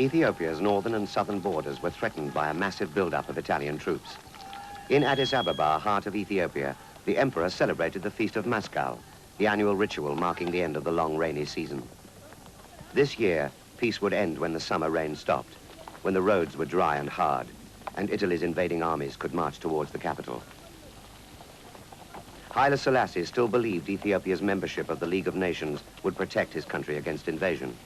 Ethiopia's northern and southern borders were threatened by a massive buildup of Italian troops. In Addis Ababa, heart of Ethiopia, the emperor celebrated the Feast of Maskal, the annual ritual marking the end of the long rainy season. This year, peace would end when the summer rain stopped, when the roads were dry and hard, and Italy's invading armies could march towards the capital. Haile Selassie still believed Ethiopia's membership of the League of Nations would protect his country against invasion.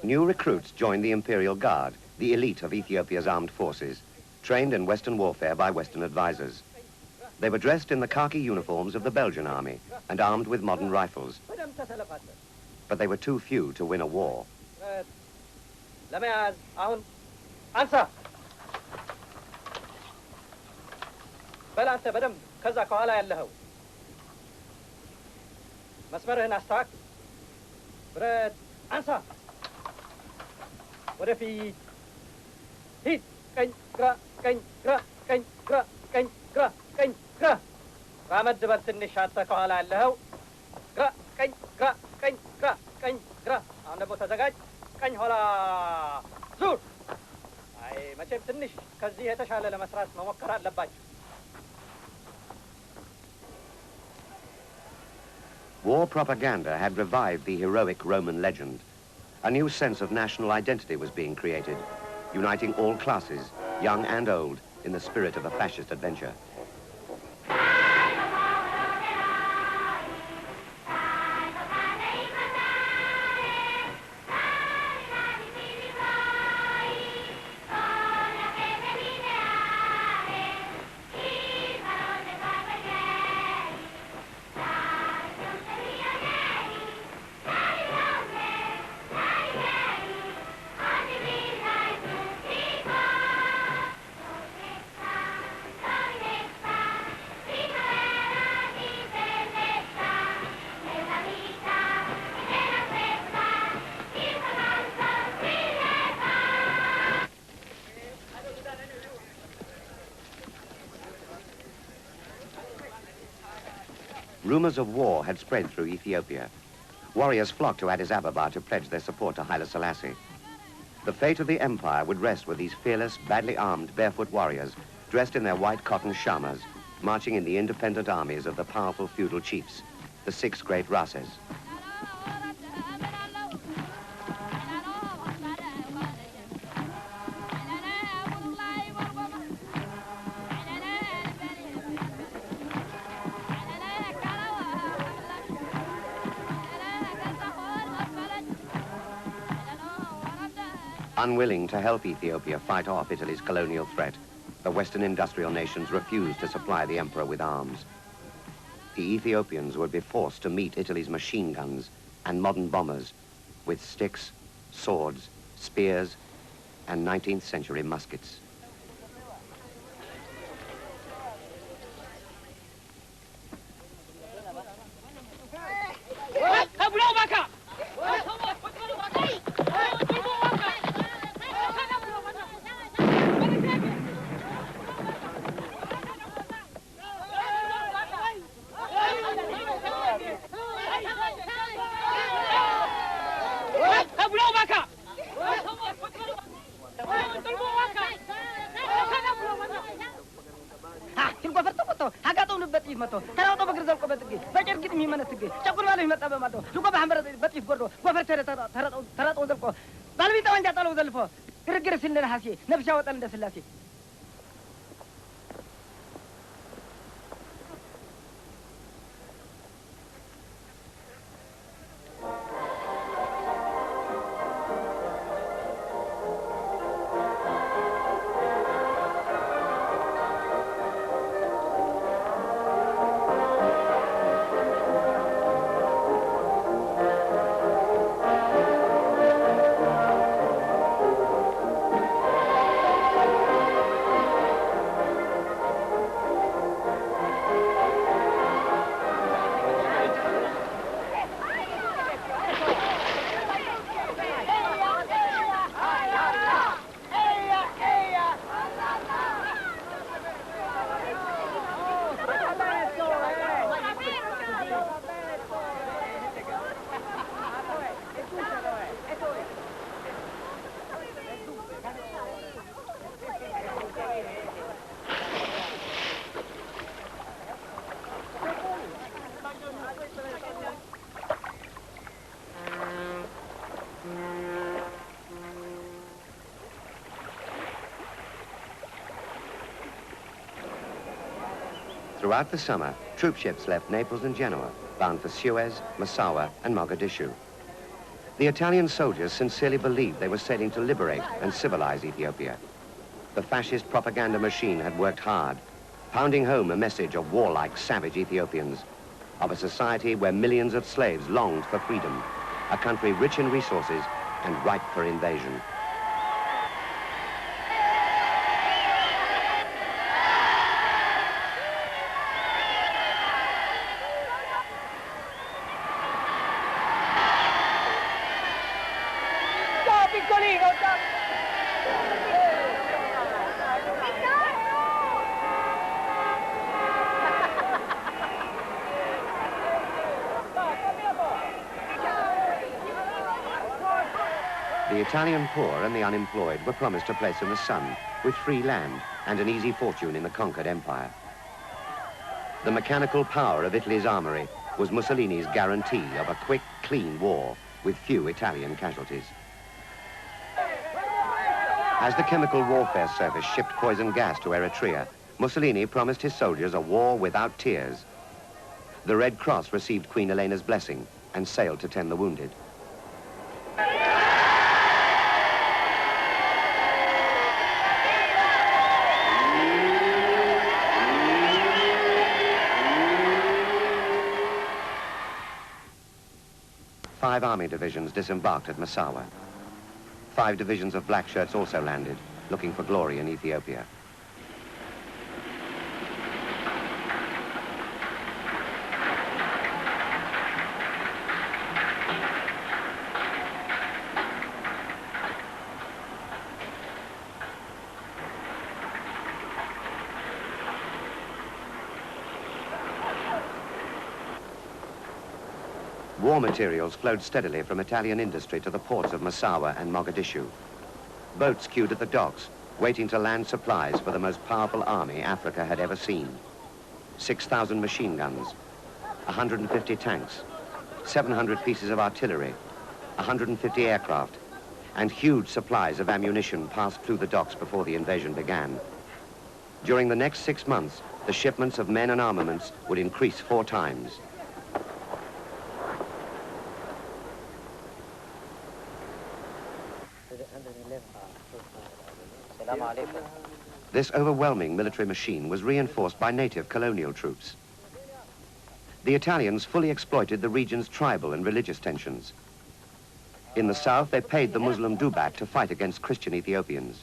New recruits joined the Imperial Guard, the elite of Ethiopia's armed forces, trained in Western warfare by Western advisors. They were dressed in the khaki uniforms of the Belgian army and armed with modern rifles. But they were too few to win a war. What if he heat can gra Ramad the Batin Nishata Kohala Leho gra on the Botazagat can hola Zur I much finish because the Hatashala Masras Mawakara Labach. War propaganda had revived the heroic Roman legend. A new sense of national identity was being created, uniting all classes, young and old, in the spirit of a fascist adventure. Rumors of war had spread through Ethiopia. Warriors flocked to Addis Ababa to pledge their support to Haile Selassie. The fate of the empire would rest with these fearless, badly armed, barefoot warriors, dressed in their white cotton shamas, marching in the independent armies of the powerful feudal chiefs, the 6 great races. Unwilling to help Ethiopia fight off Italy's colonial threat, the Western industrial nations refused to supply the emperor with arms. The Ethiopians would be forced to meet Italy's machine guns and modern bombers with sticks, swords, spears, and 19th century muskets. Throughout the summer, troop ships left Naples and Genoa, bound for Suez, Massawa, and Mogadishu. The Italian soldiers sincerely believed they were sailing to liberate and civilize Ethiopia. The fascist propaganda machine had worked hard, pounding home a message of warlike, savage Ethiopians, of a society where millions of slaves longed for freedom, a country rich in resources and ripe for invasion. The Italian poor and the unemployed were promised a place in the sun with free land and an easy fortune in the conquered empire. The mechanical power of Italy's armory was Mussolini's guarantee of a quick, clean war with few Italian casualties. As the Chemical Warfare Service shipped poison gas to Eritrea, Mussolini promised his soldiers a war without tears. The Red Cross received Queen Elena's blessing and sailed to tend the wounded. Five army divisions disembarked at Massawa. 5 divisions of black shirts also landed, looking for glory in Ethiopia. War materials flowed steadily from Italian industry to the ports of Massawa and Mogadishu. Boats queued at the docks, waiting to land supplies for the most powerful army Africa had ever seen. 6,000 machine guns, 150 tanks, 700 pieces of artillery, 150 aircraft, and huge supplies of ammunition passed through the docks before the invasion began. During the next 6 months, the shipments of men and armaments would increase 4 times. This overwhelming military machine was reinforced by native colonial troops. The Italians fully exploited the region's tribal and religious tensions. In the south, they paid the Muslim Dubat to fight against Christian Ethiopians.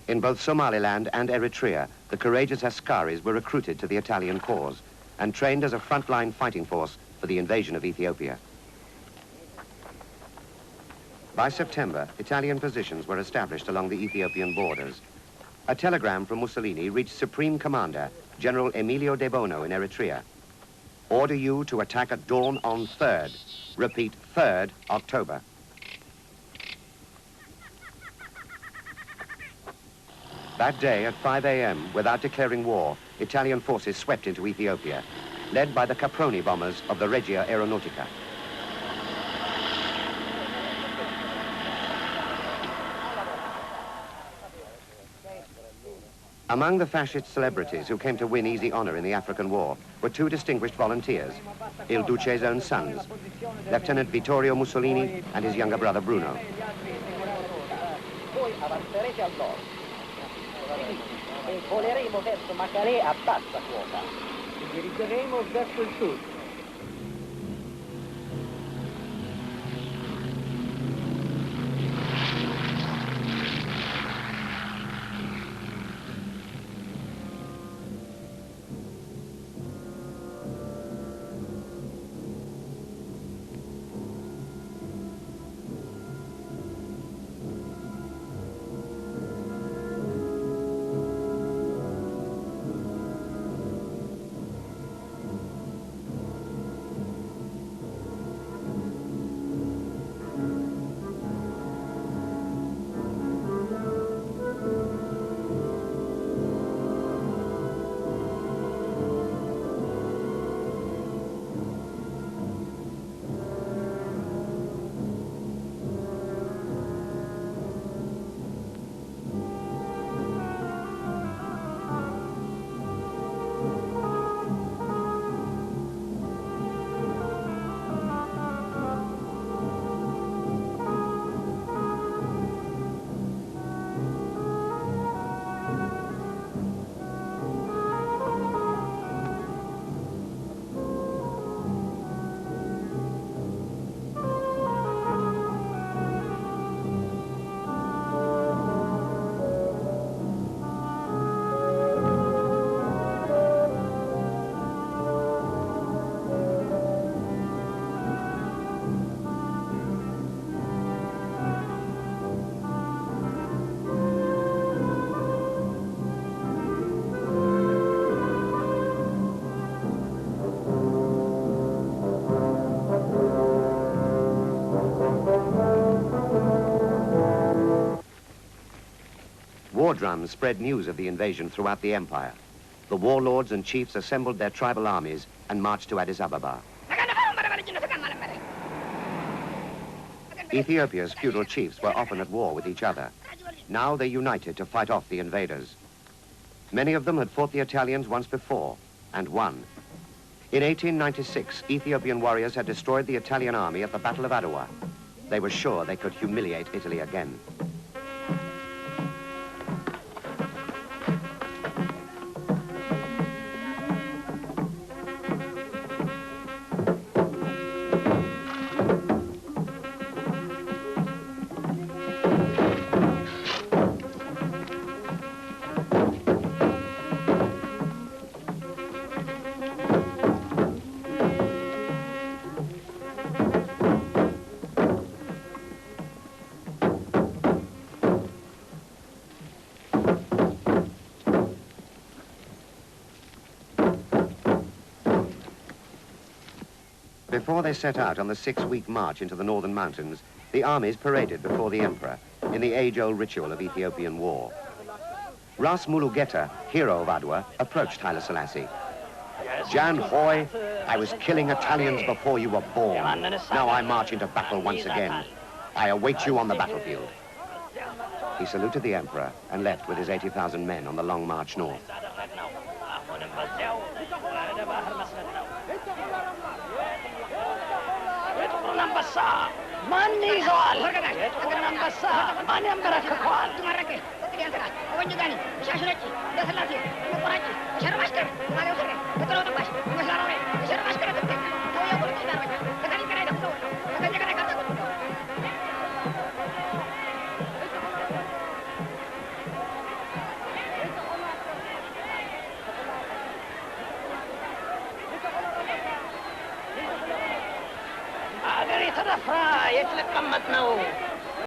In both Somaliland and Eritrea, the courageous Askaris were recruited to the Italian cause and trained as a frontline fighting force for the invasion of Ethiopia. By September, Italian positions were established along the Ethiopian borders. A telegram from Mussolini reached Supreme Commander General Emilio De Bono in Eritrea. Order you to attack at dawn on 3rd. Repeat, 3rd October. That day at 5 a.m., without declaring war, Italian forces swept into Ethiopia, led by the Caproni bombers of the Regia Aeronautica. Among the fascist celebrities who came to win easy honor in the African War were 2 distinguished volunteers, Il Duce's own sons, Lieutenant Vittorio Mussolini and his younger brother Bruno. drums spread news of the invasion throughout the empire. The warlords and chiefs assembled their tribal armies and marched to Addis Ababa. Ethiopia's feudal chiefs were often at war with each other. Now they united to fight off the invaders. Many of them had fought the Italians once before and won. In 1896, Ethiopian warriors had destroyed the Italian army at the Battle of Adwa. They were sure they could humiliate Italy again. Before they set out on the 6-week march into the northern mountains, the armies paraded before the emperor in the age-old ritual of Ethiopian war. Ras Mulugeta, hero of Adwa, approached Haile Selassie. Jan Hoy, I was killing Italians before you were born. Now I march into battle once again. I await you on the battlefield. He saluted the emperor and left with his 80,000 men on the long march north. يتلقمت نو